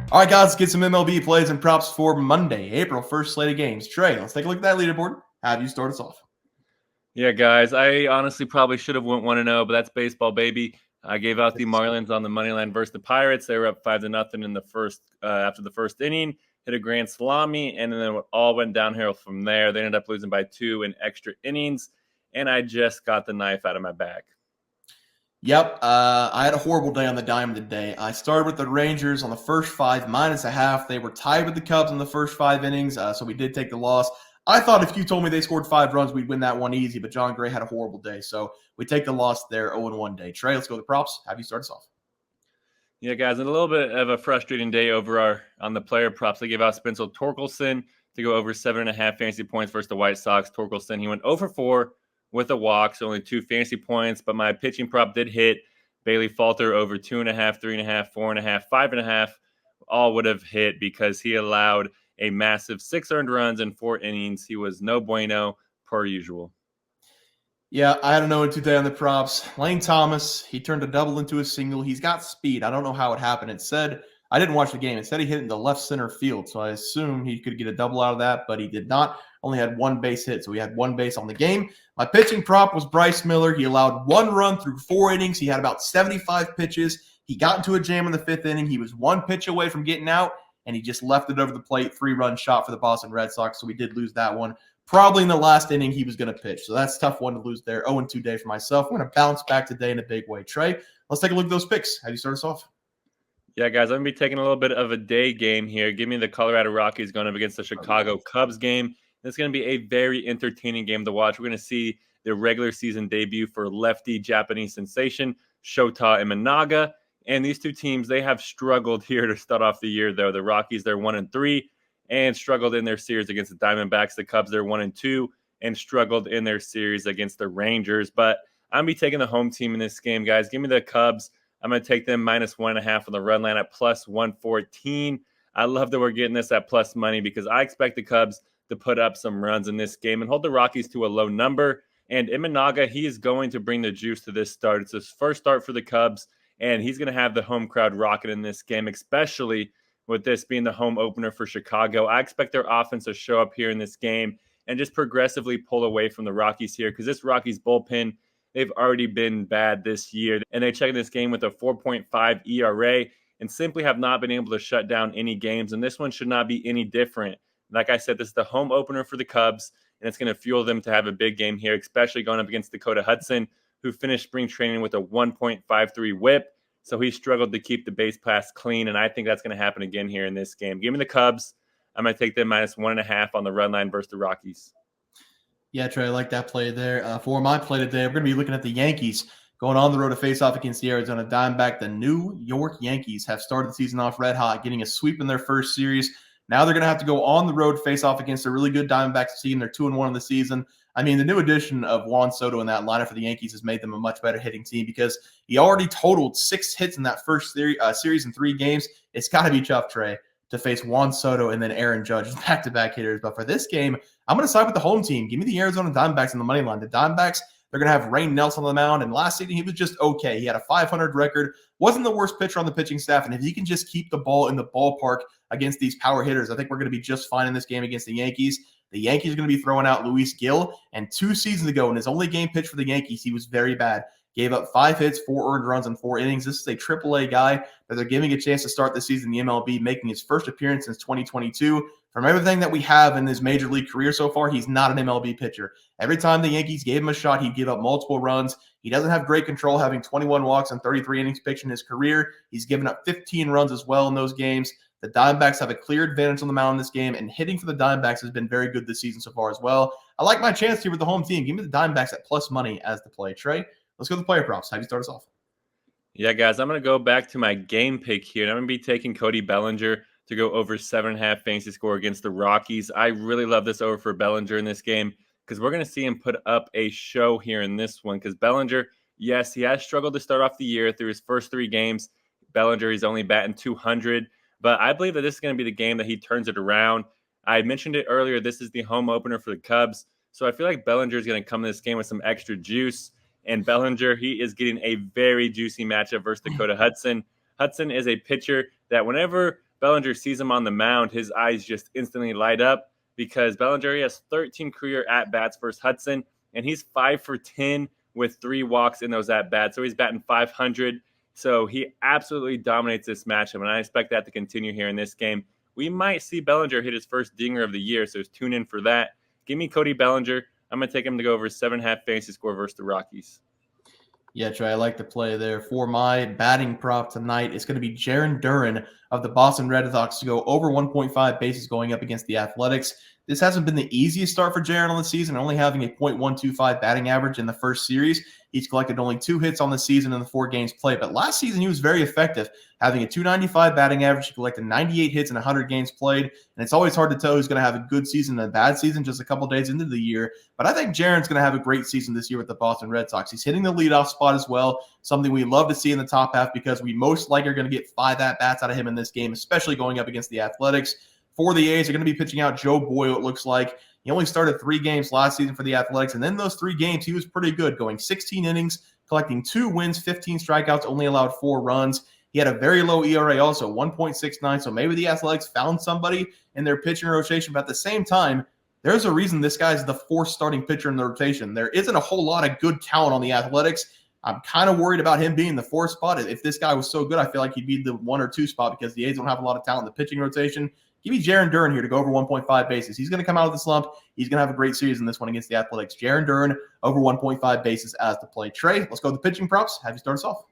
All right, guys, let's get some MLB plays and props for Monday, April 1st slate of games. Trey, let's take a look at that leaderboard. Have you start us off? Yeah, guys, I honestly probably should have went 1-0, but that's baseball, baby. I gave out the Marlins on the money line versus the Pirates. They were up 5-0 in the first after the first inning, hit a grand salami, and then it all went downhill from there. They ended up losing by 2 in extra innings, and I just got the knife out of my bag. Yep, I had a horrible day on the diamond today. I started with the Rangers on the first 5, -0.5. They were tied with the Cubs in the first 5 innings, so we did take the loss. I thought if you told me they scored 5 runs, we'd win that one easy, but John Gray had a horrible day, so we take the loss there 0-1 day. Trey, let's go to the props. Have you start us off? Yeah, guys, and a little bit of a frustrating day on the player props. I gave out Spencer Torkelson to go over 7.5 fantasy points versus the White Sox. Torkelson, he went 0-4 with a walk, so only 2 fantasy points, but my pitching prop did hit. Bailey Falter over 2.5, 3.5, 4.5, 5.5, all would have hit because he allowed a massive 6 earned runs in 4 innings. He was no bueno per usual. Yeah, I had a 0-2 day on the props. Lane Thomas, he turned a double into a single. He's got speed. I don't know how it happened. It said, I didn't watch the game. It said he hit it in the left center field, so I assume he could get a double out of that, but he did not. Only had 1 base hit, so he had 1 base on the game. My pitching prop was Bryce Miller. He allowed 1 run through 4 innings. He had about 75 pitches. He got into a jam in the 5th inning. He was 1 pitch away from getting out, and he just left it over the plate. 3-run shot for the Boston Red Sox, so we did lose that one. Probably in the last inning, he was going to pitch. So that's a tough one to lose there. 0-2 day for myself. I'm going to bounce back today in a big way. Trey, let's take a look at those picks. How do you start us off? Yeah, guys, I'm going to be taking a little bit of a day game here. Give me the Colorado Rockies going up against the Chicago Cubs game. It's going to be a very entertaining game to watch. We're going to see the regular season debut for lefty Japanese sensation Shota Imanaga. And these two teams, they have struggled here to start off the year, though. The Rockies, they're 1-3 and struggled in their series against the Diamondbacks. The Cubs, they're 1-2 and struggled in their series against the Rangers. But I'm going to be taking the home team in this game, guys. Give me the Cubs. I'm going to take them -1.5 on the run line at +114. I love that we're getting this at plus money because I expect the Cubs to put up some runs in this game and hold the Rockies to a low number. And Imanaga, he is going to bring the juice to this start. It's his first start for the Cubs, and he's going to have the home crowd rocking in this game, especially with this being the home opener for Chicago. I expect their offense to show up here in this game and just progressively pull away from the Rockies here because this Rockies bullpen, they've already been bad this year. And they check this game with a 4.5 ERA and simply have not been able to shut down any games. And this one should not be any different. Like I said, this is the home opener for the Cubs, and it's going to fuel them to have a big game here, especially going up against Dakota Hudson, who finished spring training with a 1.53 whip. So he struggled to keep the base pass clean, and I think that's going to happen again here in this game. Give me the Cubs. I'm going to take them -1.5 on the run line versus the Rockies. Yeah, Trey, I like that play there. For my play today, we're going to be looking at the Yankees going on the road to face off against the Arizona Diamondbacks. The New York Yankees have started the season off red hot, getting a sweep in their first series. Now they're going to have to go on the road, face off against a really good Diamondbacks team. They're 2-1 in the season. I mean, the new addition of Juan Soto in that lineup for the Yankees has made them a much better hitting team because he already totaled 6 hits in that first series in 3 games. It's got to be tough, Trey, to face Juan Soto and then Aaron Judge as back-to-back hitters. But for this game, I'm going to side with the home team. Give me the Arizona Diamondbacks on the money line. The Diamondbacks, they're going to have Rain Nelson on the mound. And last season, he was just okay. He had a .500 record. Wasn't the worst pitcher on the pitching staff. And if he can just keep the ball in the ballpark against these power hitters, I think we're going to be just fine in this game against the Yankees. The Yankees are going to be throwing out Luis Gil. And 2 seasons ago, in his only game pitch for the Yankees, he was very bad. Gave up 5 hits, 4 earned runs in 4 innings. This is a AAA guy that they're giving a chance to start this season in the MLB, making his first appearance since 2022. From everything that we have in his major league career so far, he's not an MLB pitcher. Every time the Yankees gave him a shot, he'd give up multiple runs. He doesn't have great control, having 21 walks and 33 innings pitched in his career. He's given up 15 runs as well in those games. The Diamondbacks have a clear advantage on the mound in this game, and hitting for the Diamondbacks has been very good this season so far as well. I like my chance here with the home team. Give me the Diamondbacks at plus money as the play. Trey, let's go to the player props. How do you start us off? Yeah, guys, I'm going to go back to my game pick here, and I'm going to be taking Cody Bellinger to go over 7.5 fantasy score against the Rockies. I really love this over for Bellinger in this game because we're going to see him put up a show here in this one because Bellinger, yes, he has struggled to start off the year through his first 3 games. Bellinger, he's only batting .200, but I believe that this is going to be the game that he turns it around. I mentioned it earlier. This is the home opener for the Cubs, so I feel like Bellinger is going to come in this game with some extra juice. And Bellinger, he is getting a very juicy matchup versus Dakota Hudson. Hudson is a pitcher that whenever Bellinger sees him on the mound, his eyes just instantly light up because Bellinger has 13 career at-bats versus Hudson, and he's 5 for 10 with 3 walks in those at-bats. So he's batting .500. So he absolutely dominates this matchup, and I expect that to continue here in this game. We might see Bellinger hit his first dinger of the year, so tune in for that. Give me Cody Bellinger. I'm going to take him to go over 7.5 fantasy score versus the Rockies. Yeah, Trey, I like the play there. For my batting prop tonight, it's going to be Jarren Duren of the Boston Red Sox to go over 1.5 bases going up against the Athletics. This hasn't been the easiest start for Jarren on the season, only having a .125 batting average in the first series. He's collected only 2 hits on the season in the 4 games played, but last season he was very effective, having a .295 batting average. He collected 98 hits in 100 games played, and it's always hard to tell who's going to have a good season and a bad season just a couple days into the year. But I think Jarren's going to have a great season this year with the Boston Red Sox. He's hitting the leadoff spot as well, something we love to see in the top half because we most likely are going to get 5 at-bats out of him in this game, especially going up against the Athletics. For the A's, they're going to be pitching out Joe Boyle, it looks like. He only started 3 games last season for the Athletics, and then those 3 games, he was pretty good, going 16 innings, collecting 2 wins, 15 strikeouts, only allowed 4 runs. He had a very low ERA also, 1.69, so maybe the Athletics found somebody in their pitching rotation, but at the same time, there's a reason this guy's the 4th starting pitcher in the rotation. There isn't a whole lot of good talent on the Athletics. I'm kind of worried about him being the 4th spot. If this guy was so good, I feel like he'd be the 1 or 2 spot because the A's don't have a lot of talent in the pitching rotation. Give me Jarren Duren here to go over 1.5 bases. He's going to come out of the slump. He's going to have a great series in this one against the Athletics. Jarren Duren over 1.5 bases as the play. Trey, let's go to the pitching props. Have you start us off?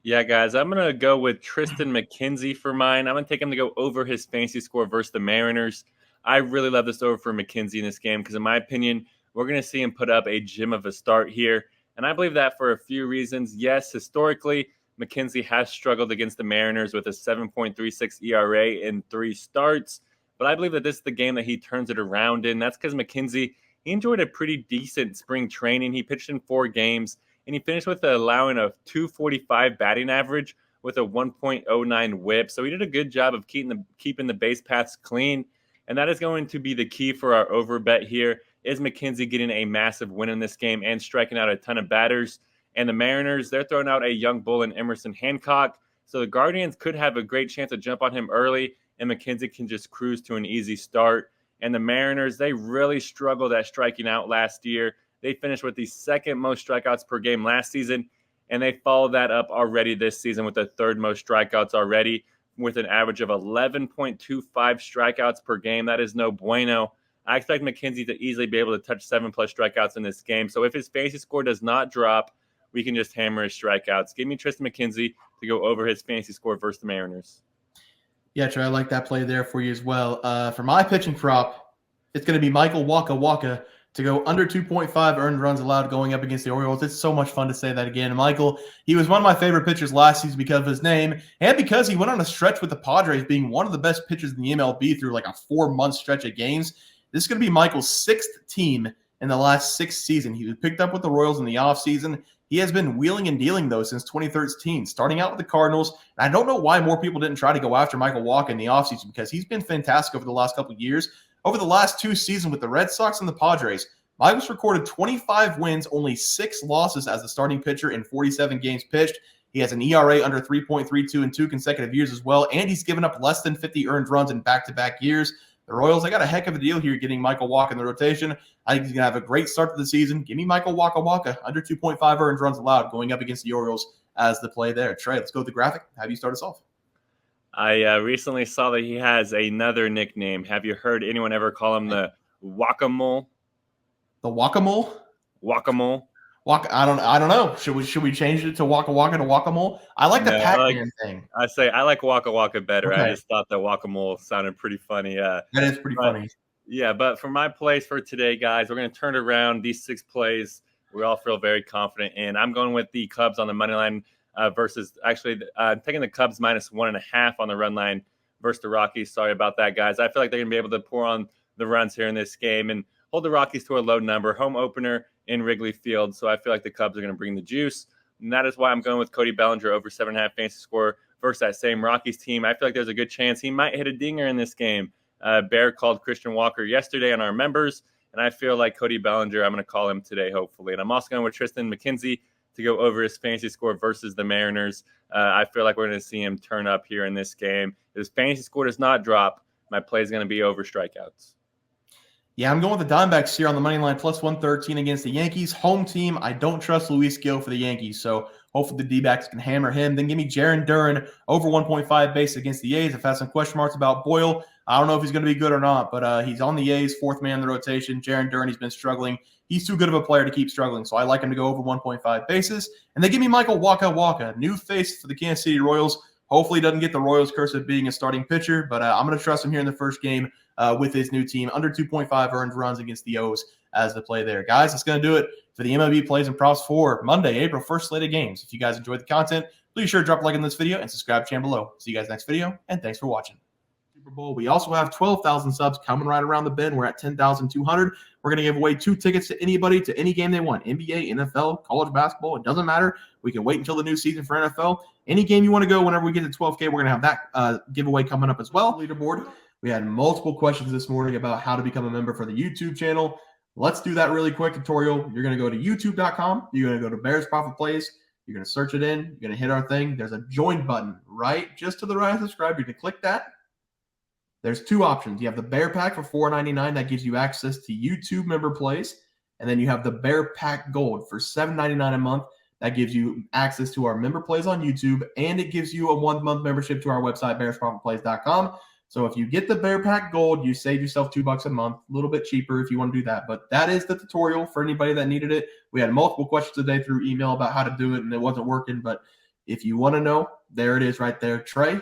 Yeah, guys, I'm going to go with Triston McKenzie for mine. I'm going to take him to go over his fantasy score versus the Mariners. I really love this over for McKenzie in this game because, in my opinion, we're going to see him put up a gem of a start here. And I believe that for a few reasons. Yes, historically, McKenzie has struggled against the Mariners with a 7.36 ERA in 3 starts. But I believe that this is the game that he turns it around in. That's because McKenzie, he enjoyed a pretty decent spring training. He pitched in 4 games, and he finished with allowing a .245 batting average with a 1.09 whip. So he did a good job of keeping the base paths clean. And that is going to be the key for our over bet here. Is McKenzie getting a massive win in this game and striking out a ton of batters? And the Mariners, they're throwing out a young bull in Emerson Hancock. So the Guardians could have a great chance to jump on him early, and McKenzie can just cruise to an easy start. And the Mariners, they really struggled at striking out last year. They finished with the 2nd most strikeouts per game last season, and they followed that up already this season with the 3rd most strikeouts already, with an average of 11.25 strikeouts per game. That is no bueno. I expect McKenzie to easily be able to touch 7+ strikeouts in this game. So if his fantasy score does not drop, we can just hammer his strikeouts. Give me Triston McKenzie to go over his fantasy score versus the Mariners. Yeah, Trey, I like that play there for you as well. For my pitching prop, it's going to be Michael Wacha to go under 2.5 earned runs allowed going up against the Orioles. It's so much fun to say that again. Michael, he was one of my favorite pitchers last season because of his name and because he went on a stretch with the Padres being one of the best pitchers in the MLB through like a 4-month stretch of games. This is going to be Michael's 6th team in the last 6 seasons. He was picked up with the Royals in the offseason. He has been wheeling and dealing, though, since 2013, starting out with the Cardinals. And I don't know why more people didn't try to go after Michael Wacha in the offseason because he's been fantastic over the last couple of years. Over the last 2 seasons with the Red Sox and the Padres, Michael's recorded 25 wins, only 6 losses as a starting pitcher in 47 games pitched. He has an ERA under 3.32 in 2 consecutive years as well, and he's given up less than 50 earned runs in back-to-back years. The Royals, they got a heck of a deal here getting Michael Wacha in the rotation. I think he's going to have a great start to the season. Give me Michael Wacha, under 2.5 earned runs allowed going up against the Orioles as the play there. Trey, let's go with the graphic. Have you start us off? I recently saw that he has another nickname. Have you heard anyone ever call him the Guacamole? The Guacamole? Guacamole? I don't know. Should we change it to Waka Waka to Guacamole? I like the Pac-Man thing. I like Waka Waka better. Okay. I just thought that Guacamole sounded pretty funny. That is pretty funny. Yeah, but for my plays for today, guys, we're going to turn around these 6 plays we all feel very confident in. I'm going with the Cubs on the money line versus actually taking the Cubs minus 1.5 on the run line versus the Rockies. Sorry about that, guys. I feel like they're going to be able to pour on the runs here in this game and hold the Rockies to a low number. Home opener in Wrigley Field, so I feel like the Cubs are going to bring the juice. And that is why I'm going with Cody Bellinger over 7.5 fantasy score versus that same Rockies team. I feel like there's a good chance he might hit a dinger in this game. Bear called Christian Walker yesterday on our members, and I feel like Cody Bellinger, I'm going to call him today, hopefully. And I'm also going with Triston McKenzie to go over his fantasy score versus the Mariners. I feel like we're going to see him turn up here in this game. If his fantasy score does not drop, my play is going to be over strikeouts. Yeah, I'm going with the Diamondbacks here on the money line, plus 113 against the Yankees. Home team, I don't trust Luis Gil for the Yankees, so hopefully the D-backs can hammer him. Then give me Jarren Duren over 1.5 base against the A's. I've had some question marks about Boyle. I don't know if he's going to be good or not, but he's on the A's, fourth man in the rotation. Jarren Duren, he's been struggling. He's too good of a player to keep struggling, so I like him to go over 1.5 bases. And they give me Michael Wacha, new face for the Kansas City Royals. Hopefully he doesn't get the Royals curse of being a starting pitcher, but I'm going to trust him here in the first game with his new team. Under 2.5 earned runs against the O's as the play there. Guys, that's going to do it for the MLB Plays and Props for Monday, April 1st slate of games. If you guys enjoyed the content, please sure to drop a like on this video and subscribe to the channel below. See you guys next video, and thanks for watching. Super Bowl. We also have 12,000 subs coming right around the bend. We're at 10,200. We're going to give away 2 tickets to anybody to any game they want. NBA, NFL, college basketball. It doesn't matter. We can wait until the new season for NFL. Any game you want to go, whenever we get to 12K, we're going to have that giveaway coming up as well. Leaderboard. We had multiple questions this morning about how to become a member for the YouTube channel. Let's do that really quick tutorial. You're going to go to youtube.com. You're going to go to Bears Profit Plays. You're going to search it in. You're going to hit our thing. There's a join button right just to the right of subscribe. You're going to click that. There's 2 options. You have the Bear Pack for $4.99. That gives you access to YouTube member plays. And then you have the Bear Pack Gold for $7.99 a month. That gives you access to our member plays on YouTube, and it gives you a 1-month membership to our website, bearsprofitplays.com. So if you get the Bear Pack Gold, you save yourself $2 a month, a little bit cheaper if you want to do that. But that is the tutorial for anybody that needed it. We had multiple questions today through email about how to do it, and it wasn't working. But if you want to know, there it is right there. Trey,